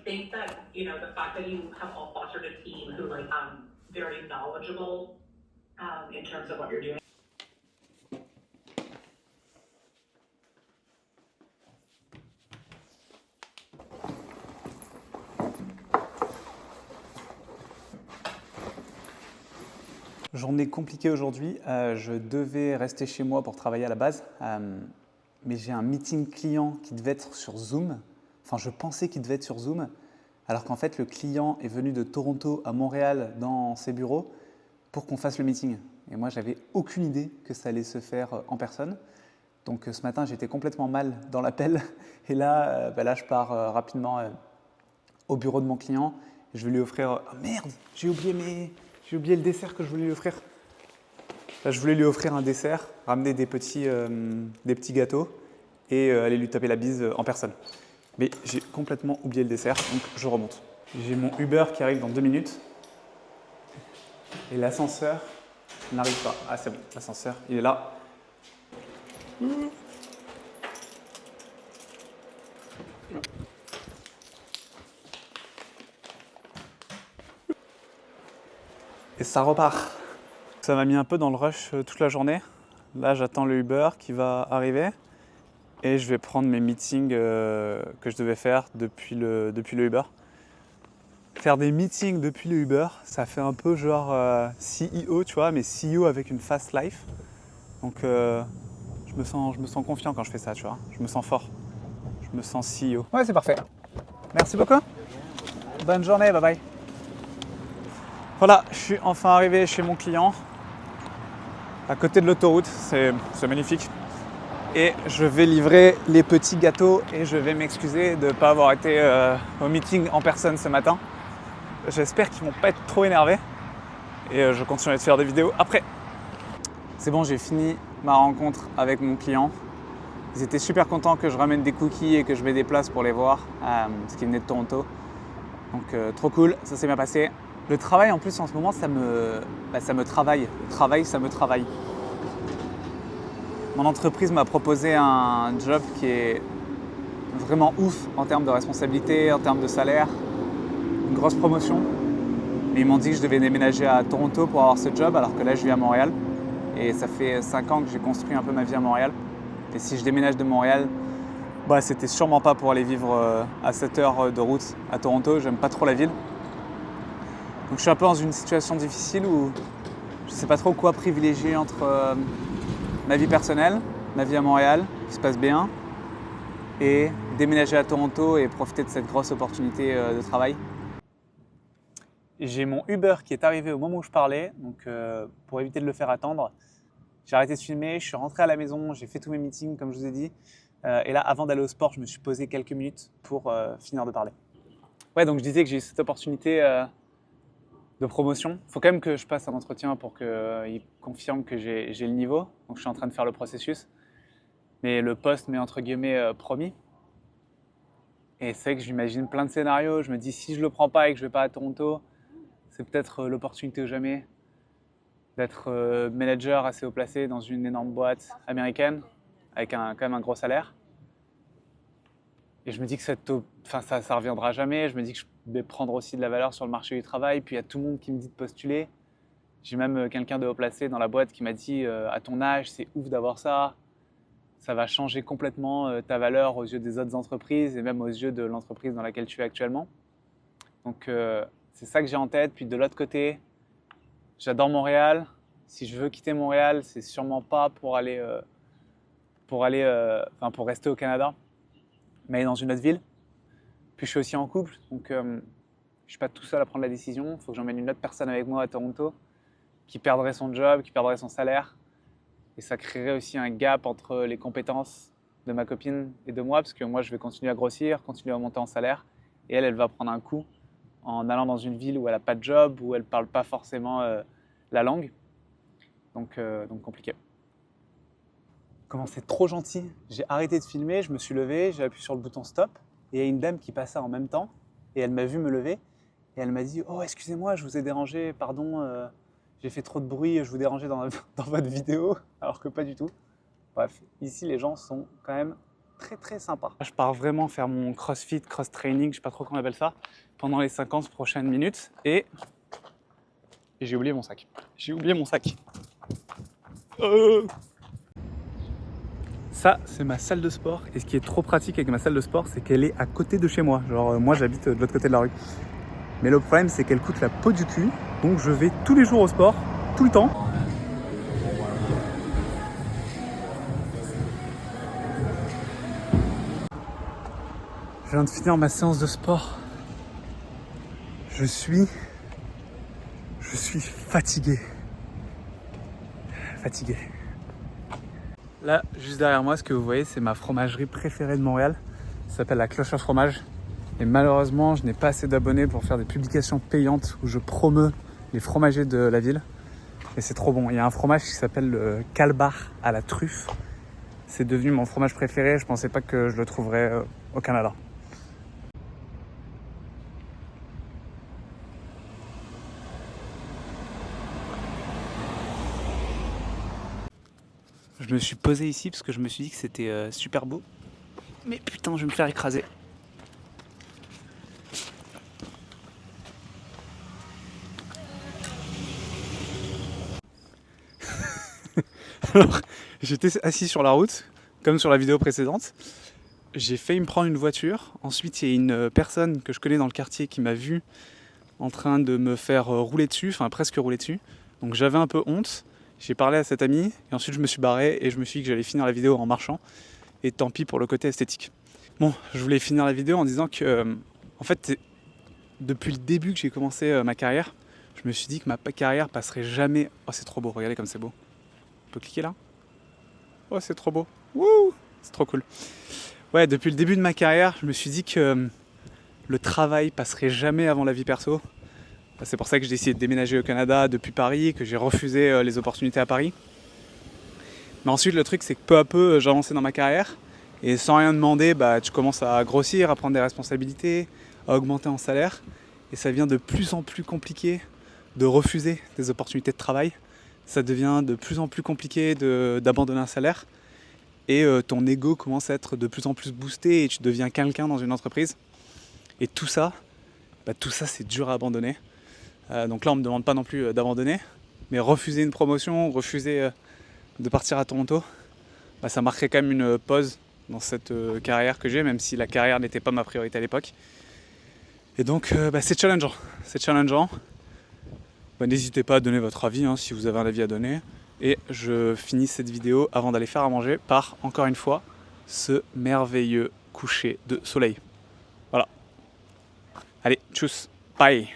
think that, the fact that you have all fostered a team who very knowledgeable in terms of what you're doing. Journée compliquée aujourd'hui, je devais rester chez moi pour travailler à la base, mais j'ai un meeting client qui devait être sur Zoom, enfin je pensais qu'il devait être sur Zoom, alors qu'en fait le client est venu de Toronto à Montréal dans ses bureaux pour qu'on fasse le meeting. Et moi j'avais aucune idée que ça allait se faire en personne, donc ce matin j'étais complètement mal dans l'appel, et là, je pars rapidement au bureau de mon client, et je vais lui offrir... Oh merde, j'ai oublié le dessert que je voulais lui offrir. Là, je voulais lui offrir un dessert, ramener des petits gâteaux et aller lui taper la bise en personne. Mais j'ai complètement oublié le dessert, donc je remonte. J'ai mon Uber qui arrive dans 2 minutes. Et l'ascenseur n'arrive pas. Ah, c'est bon, l'ascenseur, il est là. Et ça repart. Ça m'a mis un peu dans le rush toute la journée. Là, j'attends le Uber qui va arriver et je vais prendre mes meetings que je devais faire depuis le Uber. Faire des meetings depuis le Uber, ça fait un peu genre CEO, tu vois, mais CEO avec une fast life. Donc, je me sens confiant quand je fais ça, tu vois. Je me sens fort. Je me sens CEO. Ouais, c'est parfait. Merci beaucoup. Bonne journée, bye bye. Voilà, je suis enfin arrivé chez mon client, à côté de l'autoroute, c'est magnifique. Et je vais livrer les petits gâteaux et je vais m'excuser de ne pas avoir été au meeting en personne ce matin. J'espère qu'ils ne vont pas être trop énervés et je continuerai de faire des vidéos après. C'est bon, j'ai fini ma rencontre avec mon client. Ils étaient super contents que je ramène des cookies et que je mette des places pour les voir, parce qu'ils venaient de Toronto. Donc trop cool, ça s'est bien passé. Le travail en plus en ce moment, ça me travaille. Le travail, ça me travaille. Mon entreprise m'a proposé un job qui est vraiment ouf en termes de responsabilité, en termes de salaire, une grosse promotion. Mais ils m'ont dit que je devais déménager à Toronto pour avoir ce job, alors que là je vis à Montréal. Et ça fait 5 ans que j'ai construit un peu ma vie à Montréal. Et si je déménage de Montréal, c'était sûrement pas pour aller vivre à 7 heures de route à Toronto. J'aime pas trop la ville. Donc je suis un peu dans une situation difficile où je ne sais pas trop quoi privilégier entre ma vie personnelle, ma vie à Montréal, qui se passe bien, et déménager à Toronto et profiter de cette grosse opportunité de travail. J'ai mon Uber qui est arrivé au moment où je parlais, donc pour éviter de le faire attendre, j'ai arrêté de filmer, je suis rentré à la maison, j'ai fait tous mes meetings comme je vous ai dit, et là avant d'aller au sport, je me suis posé quelques minutes pour finir de parler. Ouais, donc je disais que j'ai eu cette opportunité de promotion. Il faut quand même que je passe un entretien pour qu'il confirme que j'ai le niveau. Donc je suis en train de faire le processus. Mais le poste m'est entre guillemets promis. Et c'est vrai que j'imagine plein de scénarios. Je me dis si je le prends pas et que je vais pas à Toronto, c'est peut-être l'opportunité ou jamais d'être manager assez haut placé dans une énorme boîte américaine avec quand même un gros salaire. Et je me dis que ça reviendra jamais. Je me dis que je vais prendre aussi de la valeur sur le marché du travail. Puis il y a tout le monde qui me dit de postuler. J'ai même quelqu'un de haut placé dans la boîte qui m'a dit à ton âge, c'est ouf d'avoir ça. Ça va changer complètement ta valeur aux yeux des autres entreprises et même aux yeux de l'entreprise dans laquelle tu es actuellement. Donc c'est ça que j'ai en tête. Puis de l'autre côté, j'adore Montréal. Si je veux quitter Montréal, c'est sûrement pas pour rester au Canada, mais dans une autre ville. Puis je suis aussi en couple, donc je ne suis pas tout seul à prendre la décision. Il faut que j'emmène une autre personne avec moi à Toronto qui perdrait son job, qui perdrait son salaire. Et ça créerait aussi un gap entre les compétences de ma copine et de moi, parce que moi, je vais continuer à grossir, continuer à monter en salaire. Et elle va prendre un coup en allant dans une ville où elle n'a pas de job, où elle ne parle pas forcément la langue. Donc compliqué. Comment c'est trop gentil. J'ai arrêté de filmer, je me suis levé, j'ai appuyé sur le bouton stop. Et il y a une dame qui passait en même temps. Et elle m'a vu me lever. Et elle m'a dit « Oh, excusez-moi, je vous ai dérangé, pardon. J'ai fait trop de bruit, je vous dérangeais dans votre vidéo. » Alors que pas du tout. Bref, ici, les gens sont quand même très sympa. Je pars vraiment faire mon crossfit, cross-training, je sais pas trop comment on appelle ça, pendant les 50 prochaines minutes. Et j'ai oublié mon sac. J'ai oublié mon sac. Ça, c'est ma salle de sport. Et ce qui est trop pratique avec ma salle de sport, c'est qu'elle est à côté de chez moi. Genre, moi, j'habite de l'autre côté de la rue. Mais le problème, c'est qu'elle coûte la peau du cul. Donc, je vais tous les jours au sport, tout le temps. Je viens de finir ma séance de sport. Je suis fatigué. Fatigué. Là, juste derrière moi, ce que vous voyez, c'est ma fromagerie préférée de Montréal. Ça s'appelle la Cloche à fromage. Et malheureusement, je n'ai pas assez d'abonnés pour faire des publications payantes où je promeus les fromagers de la ville. Et c'est trop bon. Il y a un fromage qui s'appelle le Kalbar à la truffe. C'est devenu mon fromage préféré. Je pensais pas que je le trouverais au Canada. Je me suis posé ici parce que je me suis dit que c'était super beau. Mais putain, je vais me faire écraser. Alors, j'étais assis sur la route, comme sur la vidéo précédente. J'ai failli me prendre une voiture. Ensuite, il y a une personne que je connais dans le quartier qui m'a vu en train de me faire rouler dessus, enfin presque rouler dessus. Donc j'avais un peu honte. J'ai parlé à cet ami et ensuite je me suis barré et je me suis dit que j'allais finir la vidéo en marchant. Et tant pis pour le côté esthétique. Bon, je voulais finir la vidéo en disant que, en fait, depuis le début que j'ai commencé ma carrière, je me suis dit que ma carrière passerait jamais. Oh, c'est trop beau, regardez comme c'est beau. On peut cliquer là? Oh, c'est trop beau. Wouh! C'est trop cool. Ouais, depuis le début de ma carrière, je me suis dit que le travail passerait jamais avant la vie perso. C'est pour ça que j'ai décidé de déménager au Canada depuis Paris, que j'ai refusé les opportunités à Paris. Mais ensuite, le truc, c'est que peu à peu, j'ai avancé dans ma carrière. Et sans rien demander, bah, tu commences à grossir, à prendre des responsabilités, à augmenter en salaire. Et ça devient de plus en plus compliqué de refuser des opportunités de travail. Ça devient de plus en plus compliqué d'abandonner un salaire. Et ton ego commence à être de plus en plus boosté et tu deviens quelqu'un dans une entreprise. Et tout ça, c'est dur à abandonner. Donc là, on ne me demande pas non plus d'abandonner. Mais refuser une promotion, refuser de partir à Toronto, ça marquerait quand même une pause dans cette carrière que j'ai, même si la carrière n'était pas ma priorité à l'époque. Et donc, c'est challengeant. C'est challengeant. N'hésitez pas à donner votre avis si vous avez un avis à donner. Et je finis cette vidéo avant d'aller faire à manger par, encore une fois, ce merveilleux coucher de soleil. Voilà. Allez, tchuss, bye.